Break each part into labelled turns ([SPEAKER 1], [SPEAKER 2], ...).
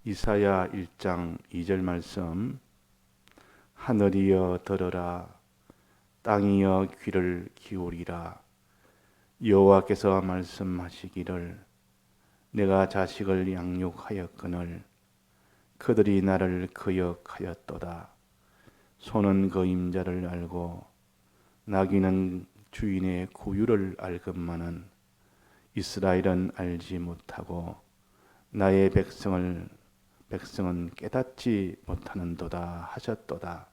[SPEAKER 1] 이사야 1장 2절 말씀. 하늘이여 들으라, 땅이여 귀를 기울이라. 여호와께서 말씀하시기를 내가 자식을 양육하였거늘 그들이 나를 거역하였도다. 소는 그 임자를 알고 나귀는 주인의 구유를 알건만은 이스라엘은 알지 못하고 나의 백성은 깨닫지 못하는도다 하셨도다.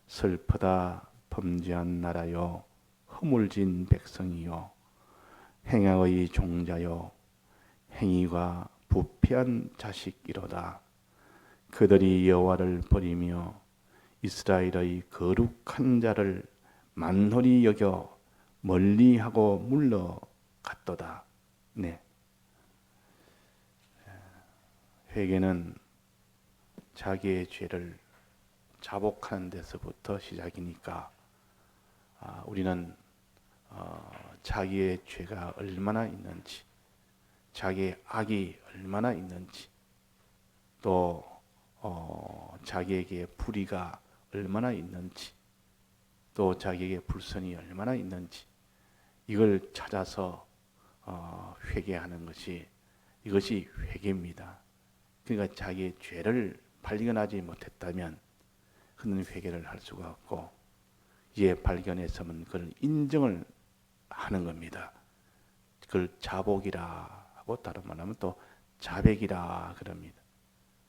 [SPEAKER 1] 슬프다 범죄한 나라요, 허물진 백성이요, 행악의 종자요, 행위가 부패한 자식이로다. 그들이 여호와를 버리며 이스라엘의 거룩한 자를 만홀히 여겨 멀리하고 물러갔도다. 네. 회개는 자기의 죄를 자복하는 데서부터 시작이니까 우리는 자기의 죄가 얼마나 있는지, 자기의 악이 얼마나 있는지, 또 자기에게 불의가 얼마나 있는지, 또 자기에게 불선이 얼마나 있는지, 이걸 찾아서 회개하는 이것이 회개입니다. 그러니까 자기의 죄를 발견하지 못했다면 그는 회개를 할 수가 없고, 이제 발견했으면 그걸 인정을 하는 겁니다. 그걸 자복이라 하고, 다른 말하면 또 자백이라 그럽니다.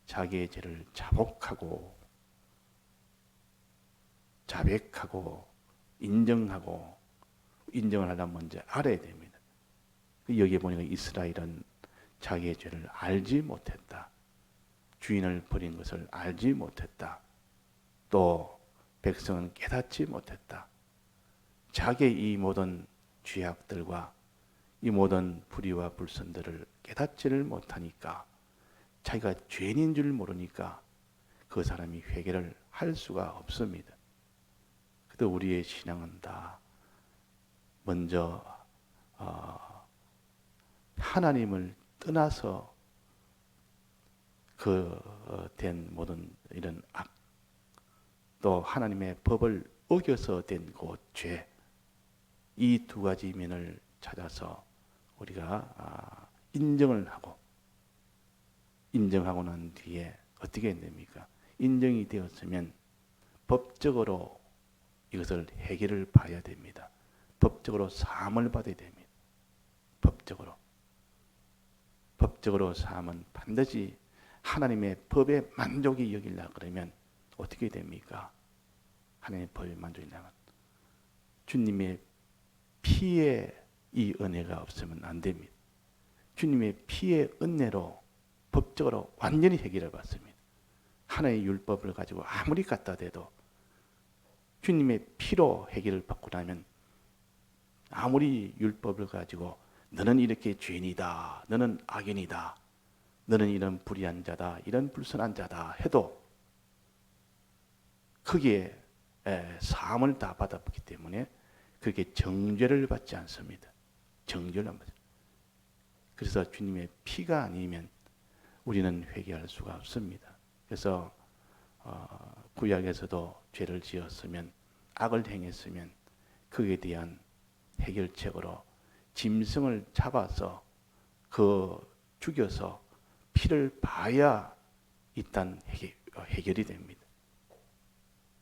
[SPEAKER 1] 자기의 죄를 자복하고 자백하고 인정을 하려면 먼저 알아야 됩니다. 여기에 보니까 이스라엘은 자기의 죄를 알지 못했다. 주인을 버린 것을 알지 못했다. 또 백성은 깨닫지 못했다. 자기의 이 모든 죄악들과 이 모든 불의와 불선들을 깨닫지를 못하니까, 자기가 죄인인 줄 모르니까 그 사람이 회개를 할 수가 없습니다. 그래도 우리의 신앙은 다 먼저 하나님을 떠나서 된 모든 이런 악, 또 하나님의 법을 어겨서 된 그 죄, 이 두 가지 면을 찾아서 우리가 인정하고 난 뒤에 어떻게 됩니까? 인정이 되었으면 법적으로 이것을 해결을 봐야 됩니다. 법적으로 사함을 받아야 됩니다. 법적으로 사함은 반드시 하나님의 법에 만족이 여기려 그러면 어떻게 됩니까? 하나님의 법에 만족이려면 주님의 피에 이 은혜가 없으면 안 됩니다. 주님의 피의 은혜로 법적으로 완전히 해결을 받습니다. 하나의 율법을 가지고 아무리 갖다 대도 주님의 피로 해결을 받고 나면, 아무리 율법을 가지고 너는 이렇게 죄인이다, 너는 악인이다, 너는 이런 불의한 자다, 이런 불선한 자다 해도 거기에 사함을 다 받았기 때문에 그게 정죄를 받지 않습니다. 정죄를 안 받습니다. 그래서 주님의 피가 아니면 우리는 회개할 수가 없습니다. 그래서 구약에서도 죄를 지었으면, 악을 행했으면 그에 대한 해결책으로 짐승을 잡아서 죽여서 피를 봐야 일단 해결이 됩니다.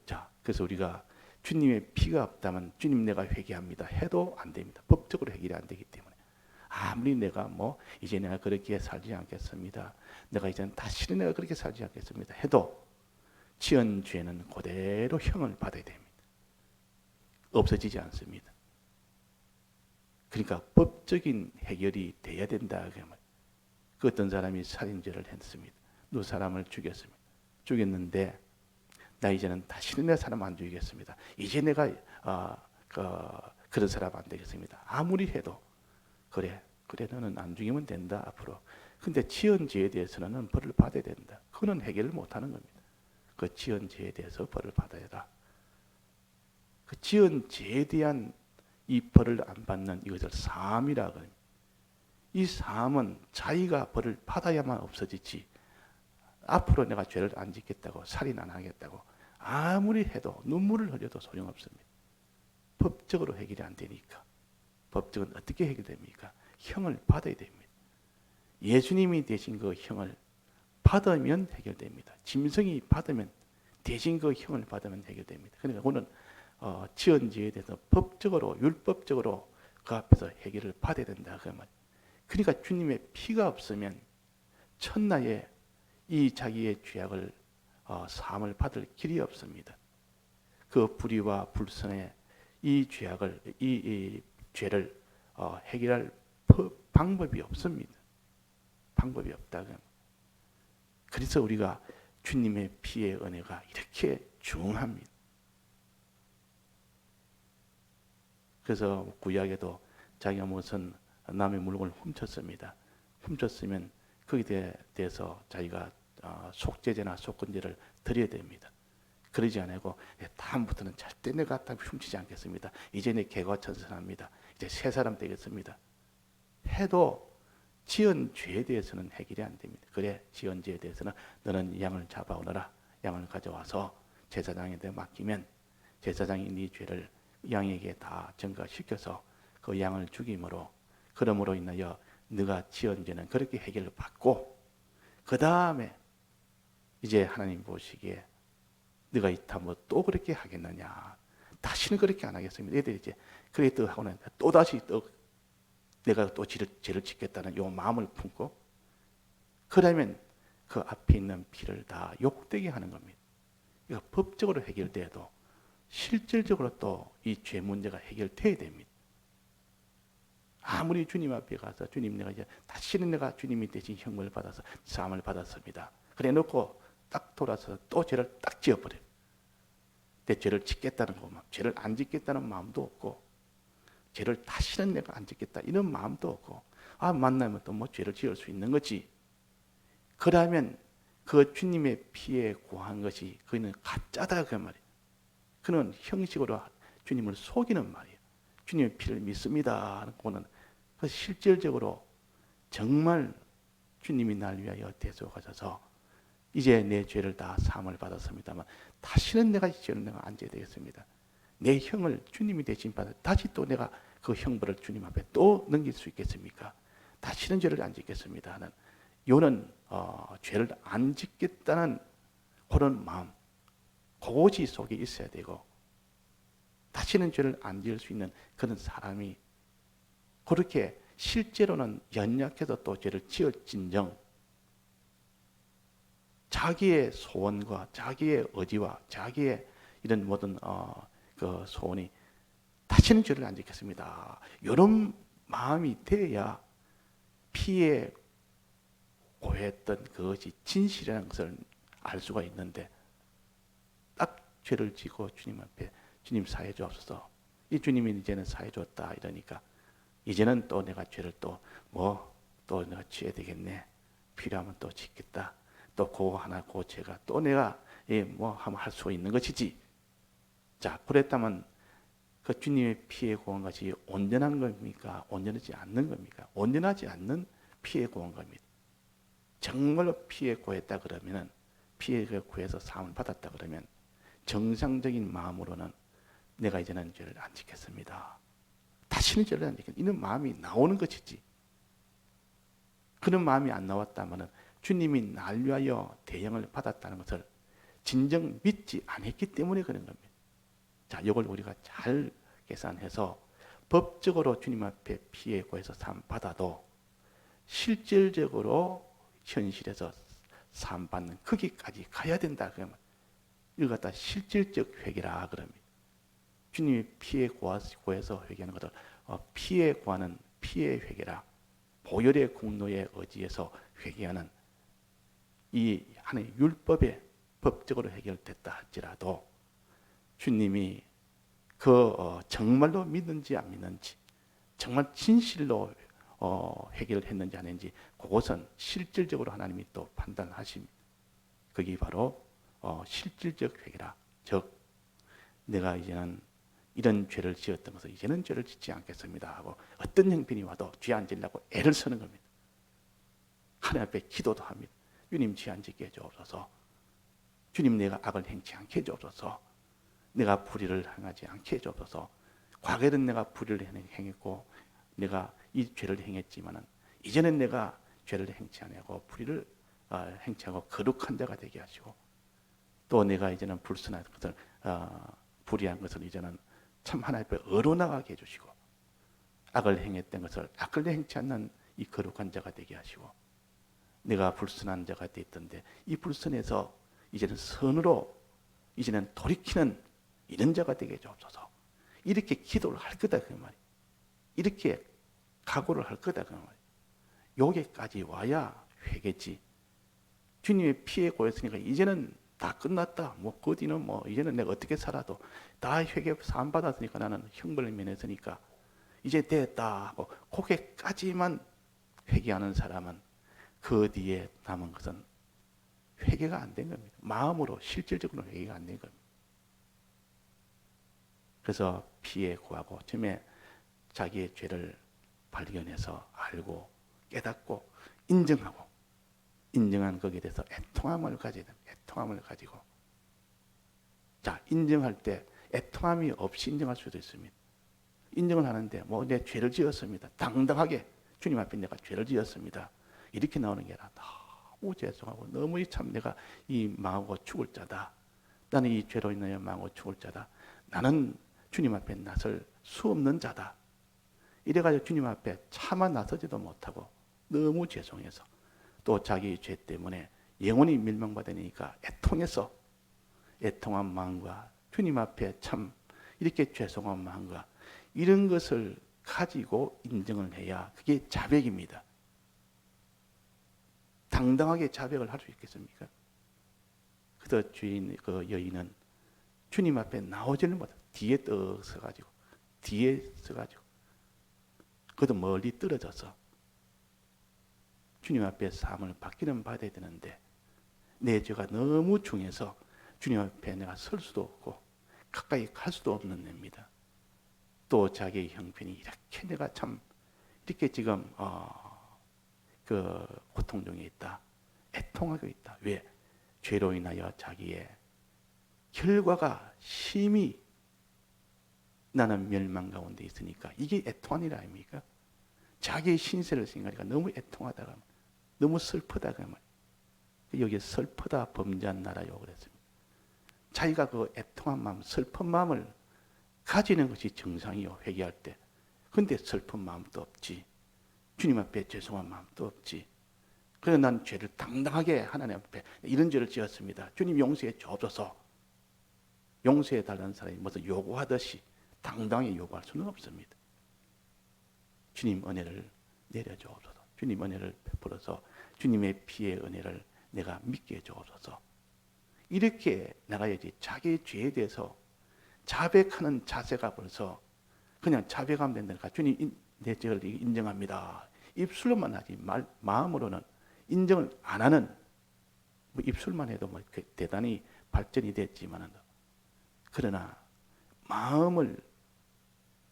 [SPEAKER 1] 자, 그래서 우리가 주님의 피가 없다면 주님 내가 회개합니다 해도 안 됩니다. 법적으로 해결이 안 되기 때문에. 아무리 내가 이제 내가 그렇게 살지 않겠습니다, 내가 이제는 다시는 내가 그렇게 살지 않겠습니다 해도 지은 죄는 그대로 형을 받아야 됩니다. 없어지지 않습니다. 그러니까 법적인 해결이 돼야 된다. 그 어떤 사람이 살인죄를 했습니다. 누구 사람을 죽였습니다. 죽였는데 나 이제는 다시는 내 사람 안 죽이겠습니다. 이제 내가 그런 사람 안 되겠습니다. 아무리 해도 그래 너는 안 죽이면 된다 앞으로. 근데 지은 죄에 대해서는 벌을 받아야 된다. 그거는 해결을 못하는 겁니다. 그 지은 죄에 대해서 벌을 받아야라. 그 지은 죄에 대한 이 벌을 안 받는 이것을 사함이라고 합니다. 이 사함은 자기가 벌을 받아야만 없어지지, 앞으로 내가 죄를 안 짓겠다고, 살인 안 하겠다고 아무리 해도 눈물을 흘려도 소용없습니다. 법적으로 해결이 안 되니까. 법적은 어떻게 해결됩니까? 형을 받아야 됩니다. 예수님이 대신 그 형을 받으면 해결됩니다. 짐승이 받으면, 대신 그 형을 받으면 해결됩니다. 그러니까 오늘 지은 죄에 대해서 법적으로, 율법적으로 그 앞에서 해결을 받아야 된다 그 말. 그러니까 주님의 피가 없으면 천하에 이 자기의 죄악을 사함을 받을 길이 없습니다. 그 불의와 불선의 이 죄악을, 이 죄를 해결할 방법이 없습니다. 방법이 없다. 그래서 우리가 주님의 피의 은혜가 이렇게 중요합니다. 그래서 구약에도 자기가 무슨 남의 물건을 훔쳤습니다. 훔쳤으면 거기에 대해서 자기가 속죄제나 속건제를 드려야 됩니다. 그러지 않고 다음부터는 절대 내가 훔치지 않겠습니다. 이제 내 개과천선합니다. 이제 새 사람 되겠습니다. 해도 지은 죄에 대해서는 해결이 안 됩니다. 그래, 지은 죄에 대해서는 너는 양을 잡아오너라. 양을 가져와서 제사장에게 맡기면 제사장이 네 죄를 양에게 다 전가시켜서 그 양을 죽임으로, 그러므로 인하여 네가 지은 죄는 그렇게 해결을 받고, 그 다음에 이제 하나님 보시기에 네가 이따 또 그렇게 하겠느냐, 다시는 그렇게 안 하겠습니다. 애들이 이제 그래 또 하고는 또 다시 또 내가 또 죄를 짓겠다는 요 마음을 품고, 그러면 그 앞에 있는 피를 다 욕되게 하는 겁니다. 이거 법적으로 해결돼도 실질적으로 또 이 죄 문제가 해결돼야 됩니다. 아무리 주님 앞에 가서 주님, 내가 이제 다시는 내가 주님이 대신 형벌을 받아서 사함을 받았습니다. 그래 놓고 딱 돌아서 또 죄를 딱 지어버려요. 내 죄를 짓겠다는 거, 죄를 안 짓겠다는 마음도 없고, 죄를 다시는 내가 안 짓겠다 이런 마음도 없고, 만나면 또 죄를 지을 수 있는 거지. 그러면 그 주님의 피에 구한 것이 그는 가짜다 그 말이에요. 그는 형식으로 주님을 속이는 말이에요. 주님의 피를 믿습니다 하는 거는 실질적으로 정말 주님이 날 위하여 대속하셔서 이제 내 죄를 다 사함을 받았습니다만 다시는 내가 이 죄를 내가 안 져야 되겠습니다. 내 형을 주님이 대신 받아 다시 또 내가 그 형벌을 주님 앞에 또 넘길 수 있겠습니까? 다시는 죄를 안 짓겠습니다 하는 요는 죄를 안 짓겠다는 그런 마음, 그것이 속에 있어야 되고, 다시는 죄를 안 지을 수 있는 그런 사람이 그렇게 실제로는 연약해서 또 죄를 지을진정 자기의 소원과 자기의 의지와 자기의 이런 모든 그 소원이 다시는 죄를 안 짓겠습니다, 이런 마음이 돼야 피에 고했던 그것이 진실이라는 것을 알 수가 있는데, 딱 죄를 지고 주님 앞에 주님 사해 주옵소서, 이 주님이 이제는 사해 줬다 이러니까 이제는 또 내가 죄를 또 내가 지어야 되겠네, 필요하면 또 짓겠다, 또 그거 하나 그 죄가 또 내가 하면 할 수 있는 것이지. 자, 그랬다면 그 주님의 피에 구한 것이 온전한 겁니까? 온전하지 않는 겁니까? 온전하지 않는 피에 구한 겁니다. 정말로 피에 구했다 그러면은, 피에 구해서 사함을 받았다 그러면 정상적인 마음으로는 내가 이제는 죄를 안 짓겠습니다, 다시는 죄를 안 짓겠다 이런 마음이 나오는 것이지. 그런 마음이 안 나왔다면 주님이 날 위하여 대형을 받았다는 것을 진정 믿지 않았기 때문에 그런 겁니다. 자, 이걸 우리가 잘 계산해서 법적으로 주님 앞에 피해 구해서 사함 받아도 실질적으로 현실에서 사함 받는 거기까지 가야 된다 그러면, 이걸 갖다 실질적 회개라 그럽니다. 주님이 피해 구해서 회개하는 것을 피해 구하는 피해 회개라, 보혈의 공로에 의지해서 회개하는 이 하나의 율법에 법적으로 해결됐다 할지라도 주님이 정말로 믿는지 안 믿는지, 정말 진실로 해결했는지 안 했는지, 그것은 실질적으로 하나님이 또 판단하십니다. 그게 바로 실질적 회개라. 즉 내가 이제는 이런 죄를 지었던 것을 이제는 죄를 짓지 않겠습니다 하고 어떤 형편이 와도 죄 안 지려고 애를 쓰는 겁니다. 하나님 앞에 기도도 합니다. 주님 지안 짓게 해주옵소서. 주님 내가 악을 행치 않게 해주옵소서. 내가 불의를 행하지 않게 해주옵소서. 과거에는 내가 불의를 행했고 내가 이 죄를 행했지만은 이제는 내가 죄를 행치 아니하고 불의를 행치 않고 거룩한 자가 되게 하시고, 또 내가 이제는 불순한 것을 불의한 것을 이제는 참 하나님 앞에 어루나가게 해주시고, 악을 행했던 것을 악을 행치 않는 이 거룩한 자가 되게 하시고, 내가 불순한 자가 되어 있던데 이 불순에서 이제는 선으로 이제는 돌이키는 이런 자가 되게 해주옵소서. 이렇게 기도를 할 거다 그 말이. 이렇게 각오를 할 거다 그 말이. 여기까지 와야 회개지. 주님의 피에 고였으니까 이제는 다 끝났다. 뭐 그 뒤는 뭐 이제는 내가 어떻게 살아도 다 회개 사함 받았으니까 나는 형벌을 면했으니까 이제 됐다 하고 거기까지만 회개하는 사람은 그 뒤에 남은 것은 회개가 안 된 겁니다. 마음으로 실질적으로 회개가 안 된 겁니다. 그래서 피에 구하고 처음에 자기의 죄를 발견해서 알고 깨닫고 인정하고, 인정한 거기에 대해서 애통함을 가져야 됩니다. 애통함을 가지고, 자, 인정할 때 애통함이 없이 인정할 수도 있습니다. 인정을 하는데 뭐 내 죄를 지었습니다. 당당하게 주님 앞에 내가 죄를 지었습니다. 이렇게 나오는 게 아니라 너무 죄송하고 너무 참 내가 이 망하고 죽을 자다. 나는 이 죄로 인하여 망하고 죽을 자다. 나는 주님 앞에 나설 수 없는 자다. 이래가지고 주님 앞에 차마 나서지도 못하고 너무 죄송해서 또 자기 죄 때문에 영원히 멸망받으니까 애통해서 애통한 마음과 주님 앞에 참 이렇게 죄송한 마음과 이런 것을 가지고 인정을 해야 그게 자백입니다. 당당하게 자백을 할 수 있겠습니까? 그래서 주인 그 여인은 주님 앞에 나오지는 못해. 뒤에 떠 서가지고 그도 멀리 떨어져서 주님 앞에 사함을 받기는 받아야 되는데 내 죄가 너무 중해서 주님 앞에 내가 설 수도 없고 가까이 갈 수도 없는 데입니다. 또 자기의 형편이 이렇게 내가 참 이렇게 지금 그 고통 중에 있다. 애통하고 있다. 왜? 죄로 인하여 자기의 결과가 심히 나는 멸망 가운데 있으니까 이게 애통한 일 아닙니까? 자기의 신세를 생각하니까 너무 애통하다가 너무 슬프다가 여기 슬프다 범죄한 나라요 그랬습니다. 자기가 그 애통한 마음, 슬픈 마음을 가지는 것이 정상이요, 회개할 때. 근데 슬픈 마음도 없지. 주님 앞에 죄송한 마음도 없지. 그래서 난 죄를 당당하게 하나님 앞에 이런 죄를 지었습니다. 주님 용서해 주옵소서. 용서해 달라는 사람이 무슨 요구하듯이 당당히 요구할 수는 없습니다. 주님 은혜를 내려주옵소서. 주님 은혜를 베풀어서 주님의 피의 은혜를 내가 믿게 해주옵소서. 이렇게 나가야지. 자기의 죄에 대해서 자백하는 자세가 벌써 그냥 자백하면 된다니까. 주님 내 죄를 인정합니다. 입술로만 하지 마음으로는 인정을 안 하는, 뭐 입술만 해도 뭐 대단히 발전이 됐지만은, 그러나 마음을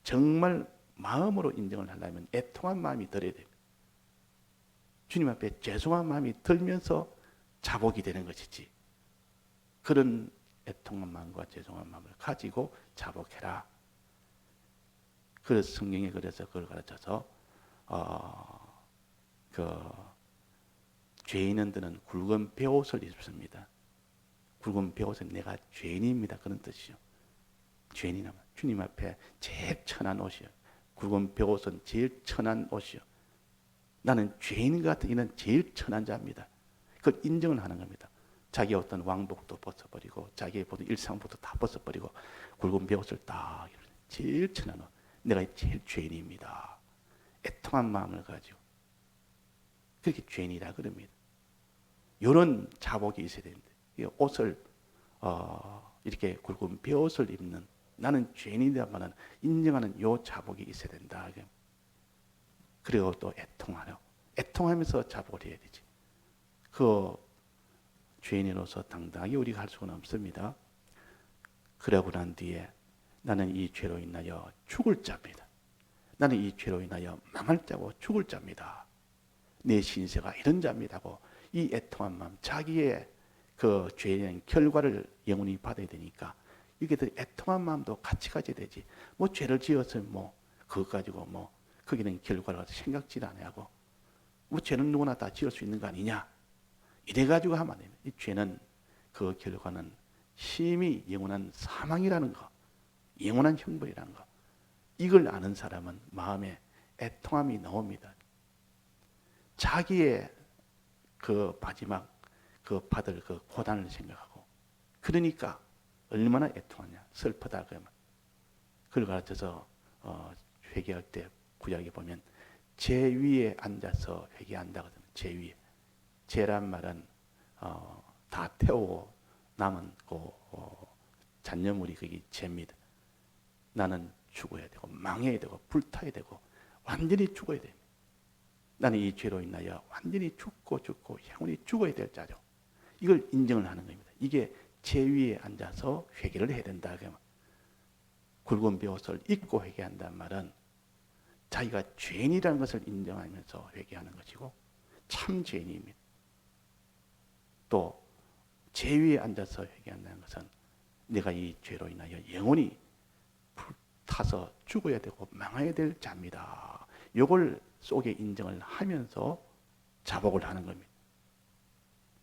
[SPEAKER 1] 정말 마음으로 인정을 하려면 애통한 마음이 들어야 됩니다. 주님 앞에 죄송한 마음이 들면서 자복이 되는 것이지. 그런 애통한 마음과 죄송한 마음을 가지고 자복해라. 그래서 성경에 그래서 그걸 가르쳐서 죄인들은 굵은 베옷을 입습니다. 굵은 베옷은 내가 죄인입니다. 그런 뜻이요. 죄인이라면 주님 앞에 제일 천한 옷이요. 굵은 베옷은 제일 천한 옷이요. 나는 죄인 같은 이는 제일 천한 자입니다. 그걸 인정을 하는 겁니다. 자기 어떤 왕복도 벗어버리고 자기의 모든 일상부터 다 벗어버리고 굵은 베옷을 딱 제일 천한 옷. 내가 제일 죄인입니다. 애통한 마음을 가지고 그렇게 죄인이라 그럽니다. 이런 자복이 있어야 되는데 옷을 이렇게 굵은 베옷을 입는 나는 죄인이다마는 인정하는 요 자복이 있어야 된다. 그리고 또 애통하면서 자복을 해야 되지. 그 죄인으로서 당당하게 우리가 할 수는 없습니다. 그러고 난 뒤에 나는 이 죄로 인하여 죽을 자입니다. 나는 이 죄로 인하여 망할 자고 죽을 자입니다. 내 신세가 이런 자입니다고 이 애통한 마음, 자기의 그 죄의 결과를 영원히 받아야 되니까 이게 더 애통한 마음도 같이 가져야 되지. 뭐 죄를 지어서 뭐 그거 가지고 뭐 거기는 결과를 생각지도 안 하고 뭐 죄는 누구나 다 지을 수 있는 거 아니냐. 이래 가지고 하면 안 됩니다. 이 죄는 그 결과는 심히 영원한 사망이라는 거, 영원한 형벌이라는 거. 이걸 아는 사람은 마음에 애통함이 나옵니다. 자기의 그 마지막 그 받을 그 고난을 생각하고 그러니까 얼마나 애통하냐 슬프다 그러면 그걸 가르쳐서 회개할 때 구약에 보면 제 위에 앉아서 회개한다 거든요. 제 위에 제란 말은 다 태우고 남은 그 잔여물이 그게 죄입니다. 나는 죽어야 되고 망해야 되고 불타야 되고 완전히 죽어야 됩니다. 나는 이 죄로 인하여 완전히 죽고 영원히 죽어야 될 자죠. 이걸 인정을 하는 겁니다. 이게 제 위에 앉아서 회개를 해야 된다. 굵은 벼옷을 입고 회개한다는 말은 자기가 죄인이라는 것을 인정하면서 회개하는 것이고 참 죄인입니다. 또 제 위에 앉아서 회개한다는 것은 내가 이 죄로 인하여 영원히 불타서 죽어야 되고 망해야 될 자입니다. 이걸 속에 인정을 하면서 자복을 하는 겁니다.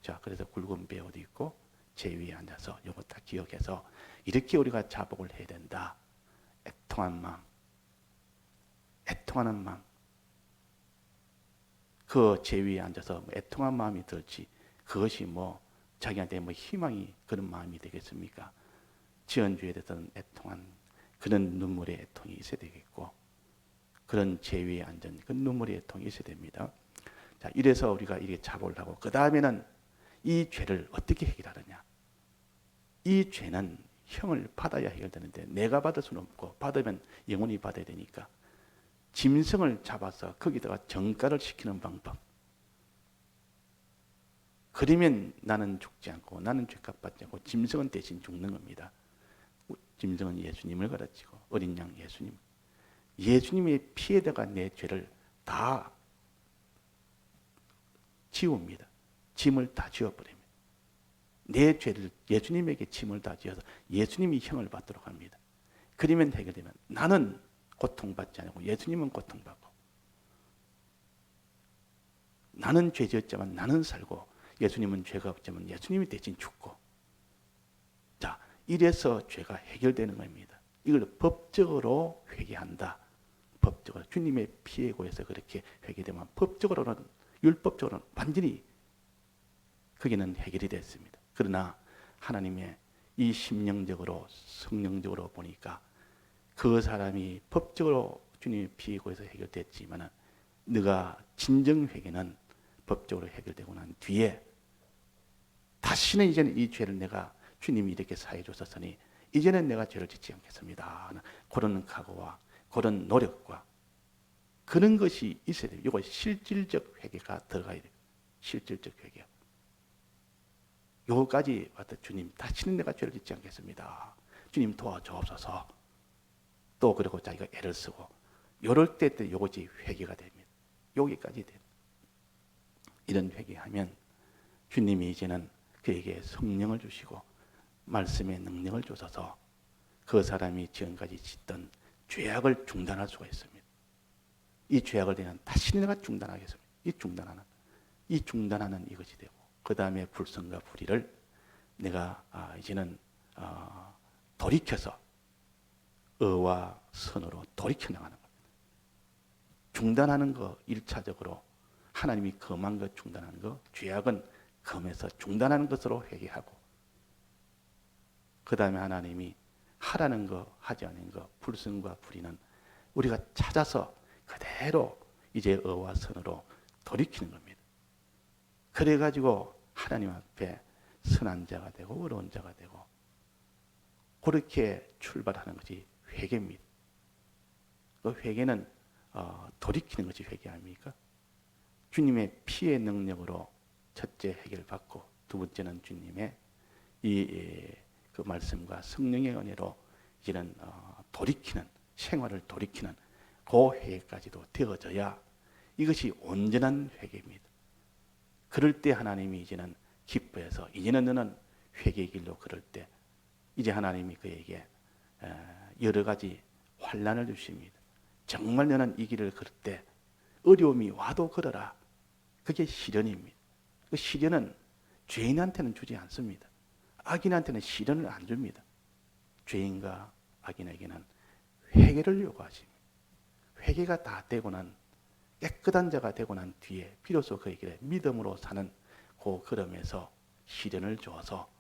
[SPEAKER 1] 자, 그래서 굵은 벼옷이 있고 제 위에 앉아서 이거 딱 기억해서 이렇게 우리가 자복을 해야 된다. 애통한 마음, 애통하는 마음. 그 제 위에 앉아서 애통한 마음이 들지 그것이 뭐 자기한테 뭐 희망이 그런 마음이 되겠습니까? 지은 죄에 대해서는 애통한 그런 눈물의 애통이 있어야 되겠고 그런 제 위에 앉은 그 눈물의 애통이 있어야 됩니다. 자, 이래서 우리가 이렇게 자복을 하고 그 다음에는 이 죄를 어떻게 해결하느냐? 이 죄는 형을 받아야 해결되는데 내가 받을 수는 없고 받으면 영원히 받아야 되니까 짐승을 잡아서 거기다가 정가를 시키는 방법. 그러면 나는 죽지 않고 나는 죄값 받지 않고 짐승은 대신 죽는 겁니다. 짐승은 예수님을 가르치고 어린 양 예수님. 예수님의 피에다가 내 죄를 다 지웁니다. 짐을 다 지워버립니다. 내 죄를 예수님에게 짐을 다 지어서 예수님이 형을 받도록 합니다. 그러면 해결되면 나는 고통받지 않고 예수님은 고통받고 나는 죄 지었지만 나는 살고 예수님은 죄가 없지만 예수님이 대신 죽고 자 이래서 죄가 해결되는 겁니다. 이걸 법적으로 회개한다. 법적으로 주님의 피에 의해서 그렇게 회개되면 법적으로는 율법적으로는 완전히 거기는 해결이 됐습니다. 그러나 하나님의 이 심령적으로 성령적으로 보니까 그 사람이 법적으로 주님의 피에 의해서 해결됐지만 네가 진정 회개는 법적으로 해결되고 난 뒤에 다시는 이제는 이 죄를 내가 주님이 이렇게 사해 주셨으니 이제는 내가 죄를 짓지 않겠습니다. 그런 각오와 그런 노력과 그런 것이 있어야 돼요. 이거 실질적 회개가 들어가야 돼요. 실질적 회개. 요거까지 왔다 주님 다시는 내가 죄를 짓지 않겠습니다. 주님 도와주옵소서. 또 그리고 자기가 애를 쓰고 요럴 때 요것이 회개가 됩니다. 여기까지 됩니다. 이런 회개하면 주님이 이제는 그에게 성령을 주시고 말씀의 능력을 주셔서 그 사람이 지금까지 짓던 죄악을 중단할 수가 있습니다. 이 죄악을 내가 다시 내가 중단하겠습니다. 이 중단하는 이것이 되고 그 다음에 불성과 불의를 내가 이제는 돌이켜서 의와 선으로 돌이켜 나가는 겁니다. 중단하는 거 1차적으로 하나님이 금한 것 중단하는 거, 죄악은 금해서 중단하는 것으로 회개하고 그 다음에 하나님이 하라는 거, 하지 않은 거, 불성과 불의는 우리가 찾아서 그대로 이제 의와 선으로 돌이키는 겁니다. 그래가지고 하나님 앞에 선한 자가 되고 어려운 자가 되고 그렇게 출발하는 것이 회개입니다. 그 회개는 돌이키는 것이 회개 아닙니까? 주님의 피의 능력으로 첫째 해결받고 두 번째는 주님의 그 말씀과 성령의 은혜로 이제는 돌이키는 생활을 돌이키는 그 회개까지도 되어져야 이것이 온전한 회개입니다. 그럴 때 하나님이 이제는 기뻐해서 이제는 너는 회개의 길로 걸을 때 이제 하나님이 그에게 여러 가지 환난을 주십니다. 정말 너는 이 길을 걸을 때 어려움이 와도 걸어라. 그게 시련입니다. 그 시련은 죄인한테는 주지 않습니다. 악인한테는 시련을 안 줍니다. 죄인과 악인에게는 회개를 요구하십니다. 회개가 다 되고 난 깨끗한 자가 되고 난 뒤에 비로소 그에게 믿음으로 사는 그 걸음에서 시련을 주어서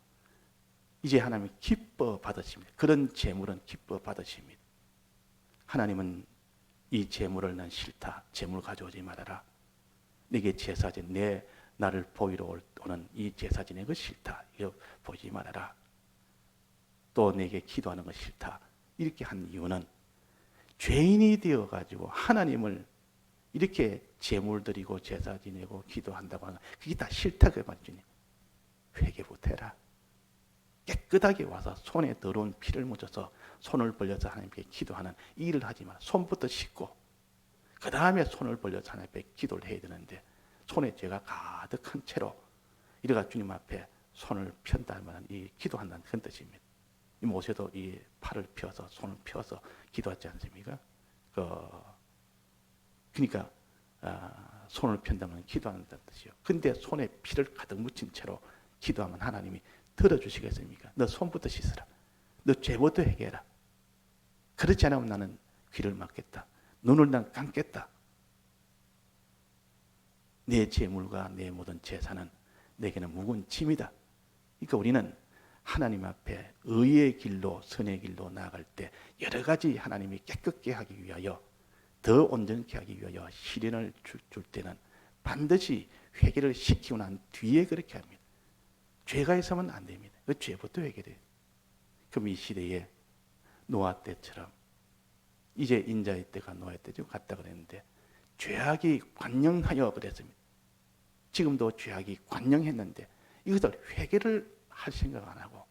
[SPEAKER 1] 이제 하나님이 기뻐 받으십니다. 그런 재물은 기뻐 받으십니다. 하나님은 이 재물을 난 싫다. 재물 가져오지 말아라. 내게 제사진, 내 나를 보이러 오는 이 제사진의 것 싫다. 이거 보지 말아라. 또 내게 기도하는 것 싫다. 이렇게 한 이유는 죄인이 되어가지고 하나님을 이렇게 제물 드리고 제사 지내고 기도한다고 하는 그게 다 싫다 그 말이죠. 회개부터 해라. 깨끗하게 와서 손에 더러운 피를 묻혀서 손을 벌려서 하나님께 기도하는 이 일을 하지 마라. 손부터 씻고 그 다음에 손을 벌려서 하나님께 기도를 해야 되는데 손에 죄가 가득한 채로 이래가 주님 앞에 손을 편다면 이 기도한다는 그런 뜻입니다. 이 모세도 이 팔을 펴서 손을 펴서 기도하지 않습니까? 그러니까 손을 편다면 기도한다는 뜻이요. 근데 손에 피를 가득 묻힌 채로 기도하면 하나님이 들어주시겠습니까? 너 손부터 씻어라. 너 죄부터 해결해라. 그렇지 않으면 나는 귀를 막겠다. 눈을 난 감겠다. 내 재물과 내 모든 재산은 내게는 무거운 짐이다. 그러니까 우리는 하나님 앞에 의의 길로 선의 길로 나아갈 때 여러 가지 하나님이 깨끗게 하기 위하여 더 온전케 하기 위하여 시련을 줄 때는 반드시 회개를 시키고 난 뒤에 그렇게 합니다. 죄가 있으면 안 됩니다. 그 죄부터 회개돼요. 그럼 이 시대에 노아 때처럼 이제 인자의 때가 노아의 때죠. 같다 그랬는데 죄악이 관영하여 그랬습니다. 지금도 죄악이 관영했는데 이것을 회개를 할 생각 안 하고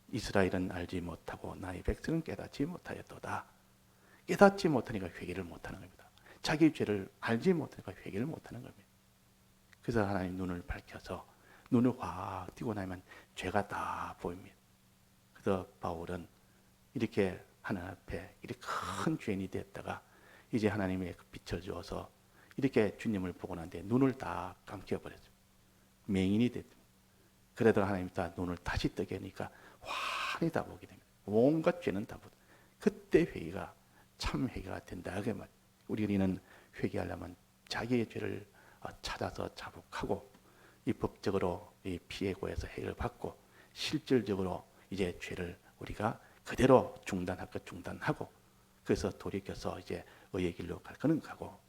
[SPEAKER 1] 이스라엘은 알지 못하고 나의 백성은 깨닫지 못하였도다. 깨닫지 못하니까 회개를 못하는 겁니다. 자기 죄를 알지 못하니까 회개를 못하는 겁니다. 그래서 하나님 눈을 밝혀서 눈을 확 띄고 나면 죄가 다 보입니다. 그래서 바울은 이렇게 하나님 앞에 이렇게 큰 죄인이 됐다가 이제 하나님의 그 빛을 주어서 이렇게 주님을 보고 난데 눈을 다 감겨버렸죠. 맹인이 됐습니다. 그러다가 하나님이 다 눈을 다시 뜨게 하니까 환히 다 보게 됩니다. 온갖 죄는 다 보다. 그때 회개가 참 회개가 된다. 그 말. 우리는 회개하려면 자기의 죄를 찾아서 자복하고 이 법적으로 이 피해 고에서 해결을 받고 실질적으로 이제 죄를 우리가 그대로 중단할 것 중단하고 그래서 돌이켜서 이제 의의 길로 갈 거는 가고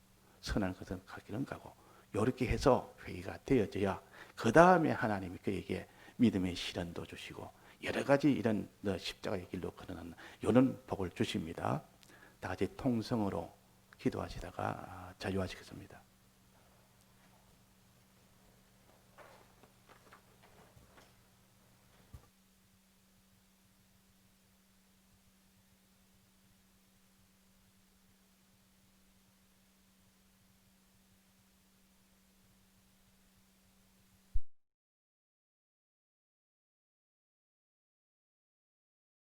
[SPEAKER 1] 선한 것은 갈 길은 가고 이렇게 해서 회개가 되어져야 그 다음에 하나님이 그에게 믿음의 시련도 주시고 여러 가지 이런 십자가의 길로 걸어가는 이런 복을 주십니다. 다 같이 통성으로 기도하시다가 자유하시겠습니다.